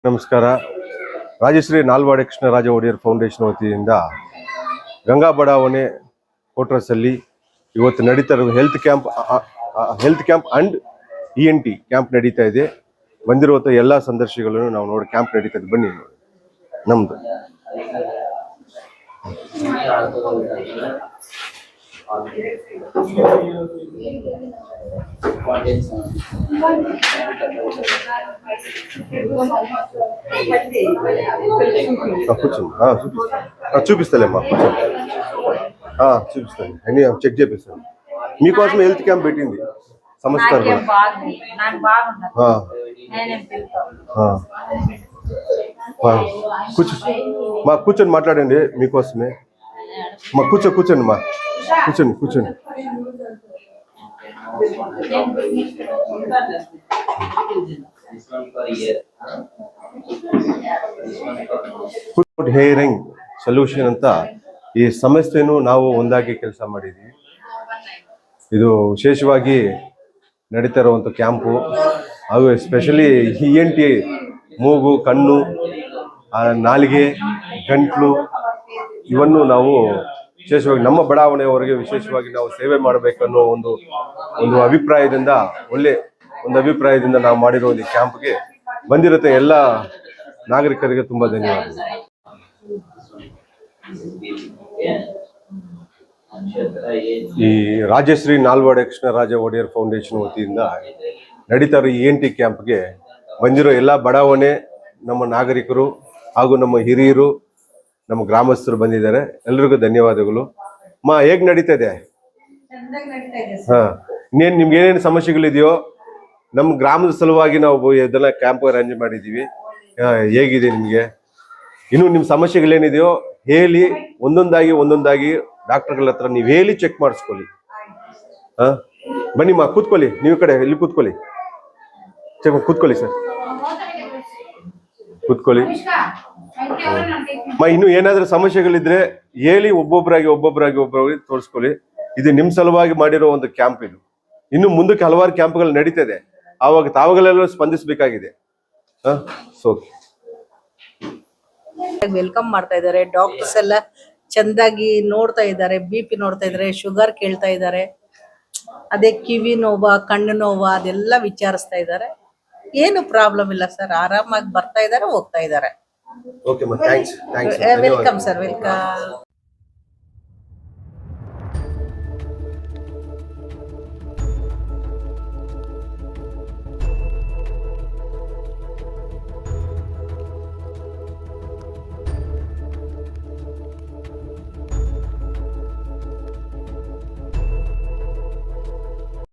ನಮಸ್ಕಾರ. ರಾಜಶ್ರೀ ನಾಲ್ವಾಡಿ ಕೃಷ್ಣರಾಜ ಒಡೆಯರ್ ಫೌಂಡೇಶನ್ ವತಿಯಿಂದ ಗಂಗಾ ಬಡಾವಣೆ ಕೋಟ್ರಸಲ್ಲಿ ಇವತ್ತು ನಡೀತಾ ಇರೋ health camp and ENT camp ನಡೀತಾ ಇದೆ. ಬಂದಿರುವಂಥ ಎಲ್ಲ ಸಂದರ್ಶಿಗಳನ್ನು ನಾವು ನೋಡಿ ಕ್ಯಾಂಪ್ ನಡೀತಾ ಇದೆ, ಬನ್ನಿ ನೋಡಿ ನಮ್ದು. చూపిస్తాలే అమ్మా, చూపిస్తాను అన్ని చెక్ చేపిస్తాను. మీకోసం హెల్త్ క్యాంప్ పెట్టింది సంస్థ. కూర్చొని మాట్లాడండి, మీకోసమే. కూర్చోండి మా, కూర్చోండి. ಹೇರಿಂಗ್ ಸೊಲ್ಯೂಷನ್ ಅಂತ ಈ ಸಮಸ್ಯೆಯನ್ನು ನಾವು ಒಂದಾಗಿ ಕೆಲಸ ಮಾಡಿದ್ದೀವಿ. ಇದು ವಿಶೇಷವಾಗಿ ನಡೀತಾ ಇರುವಂಥ ಕ್ಯಾಂಪು. ಹಾಗೂ ಎಸ್ಪೆಷಲಿ ENT ಮೂಗು, ಕಣ್ಣು, ನಾಲಿಗೆ, ಗಂಟ್ಲು ಇವನ್ನು ನಾವು ವಿಶೇಷವಾಗಿ ನಮ್ಮ ಬಡಾವಣೆಯವರಿಗೆ ವಿಶೇಷವಾಗಿ ನಾವು ಸೇವೆ ಮಾಡಬೇಕನ್ನೋ ಒಂದು ಅಭಿಪ್ರಾಯದಿಂದ, ಒಳ್ಳೆ ಒಂದು ಅಭಿಪ್ರಾಯದಿಂದ ನಾವು ಮಾಡಿರೋ ಈ ಕ್ಯಾಂಪ್ಗೆ ಬಂದಿರುತ್ತೆ ಎಲ್ಲ ನಾಗರಿಕರಿಗೆ ತುಂಬ ಧನ್ಯವಾದಗಳು. ಈ ರಾಜಶ್ರೀ ನಾಲ್ವಾಡಿ ಕೃಷ್ಣರಾಜ ಒಡೆಯರ್ ಫೌಂಡೇಶನ್ ವತಿಯಿಂದ ನಡೀತಾ ಇರೋ ENT ಕ್ಯಾಂಪ್ಗೆ ಬಂದಿರೋ ಎಲ್ಲ ಬಡಾವಣೆ ನಮ್ಮ ನಾಗರಿಕರು ಹಾಗೂ ನಮ್ಮ ಹಿರಿಯರು, ನಮ್ಮ ಗ್ರಾಮಸ್ಥರು ಬಂದಿದ್ದಾರೆ. ಎಲ್ರಿಗೂ ಧನ್ಯವಾದಗಳು. ಹೇಗ್ ನಡೀತಾ ಇದೆ? ನಿಮ್ಗೆ ಏನೇನು ಸಮಸ್ಯೆಗಳಿದೆಯೋ ನಮ್ಮ ಗ್ರಾಮದ ಸಲುವಾಗಿ ನಾವು ಇದೆಲ್ಲ ಕ್ಯಾಂಪ್ ಅರೇಂಜ್ ಮಾಡಿದ್ದೀವಿ. ಹೇಗಿದೆ ನಿಮಗೆ? ಇನ್ನು ನಿಮ್ಮ ಸಮಸ್ಯೆಗಳೇನಿದೆಯೋ ಹೇಳಿ, ಒಂದೊಂದಾಗಿ ಡಾಕ್ಟರ್ಗಳ ಹತ್ರ ನೀವು ಹೇಳಿ ಚೆಕ್ ಮಾಡಿಸ್ಕೊಳ್ಳಿ. ಬನ್ನಿ ಕೂತ್ಕೊಳ್ಳಿ, ನೀವು ಕಡೆ ಇಲ್ಲಿ ಕೂತ್ಕೊಳ್ಳಿ. ಕೂತ್ಕೊಳ್ಳಿ ಸರ್, ಕೂತ್ಕೊಳ್ಳಿ. ಇನ್ನು ಏನಾದ್ರೂ ಸಮಸ್ಯೆಗಳಿದ್ರೆ ಹೇಳಿ, ಒಬ್ಬೊಬ್ಬರಾಗಿ ತೋರಿಸ್ಕೊಳ್ಳಿ. ಇದು ನಿಮ್ ಸಲುವಾಗಿ ಮಾಡಿರೋ ಒಂದು ಕ್ಯಾಂಪ್. ಇದು ಇನ್ನು ಮುಂದಕ್ಕೆ ಹಲವಾರು ಕ್ಯಾಂಪ್ಗಳು ನಡೀತದೆ, ಆವಾಗ ತಾವುಗಳೆಲ್ಲ ಸ್ಪಂದಿಸಬೇಕಾಗಿದೆ. ವೆಲ್ಕಮ್ ಮಾಡ್ತಾ ಇದ್ದಾರೆ. ಡಾಕ್ಟರ್ಸ್ ಎಲ್ಲ ಚಂದಾಗಿ ನೋಡ್ತಾ ಇದ್ದಾರೆ. BP ನೋಡ್ತಾ ಇದ್ದಾರೆ, ಶುಗರ್ ಕೇಳ್ತಾ ಇದ್ದಾರೆ, ಅದೇ ಕಿವಿ ನೋವಾ, ಕಣ್ಣು ನೋವಾ ಅದೆಲ್ಲ ವಿಚಾರಿಸ್ತಾ ಇದ್ದಾರೆ. ಏನು ಪ್ರಾಬ್ಲಮ್ ಇಲ್ಲ ಸರ್, ಆರಾಮಾಗಿ ಬರ್ತಾ ಇದ್ದಾರೆ, ಹೋಗ್ತಾ ಇದ್ದಾರೆ. ಓಕೆ ಮಾ, ಥ್ಯಾಂಕ್ಸ್. Welcome sir, welcome.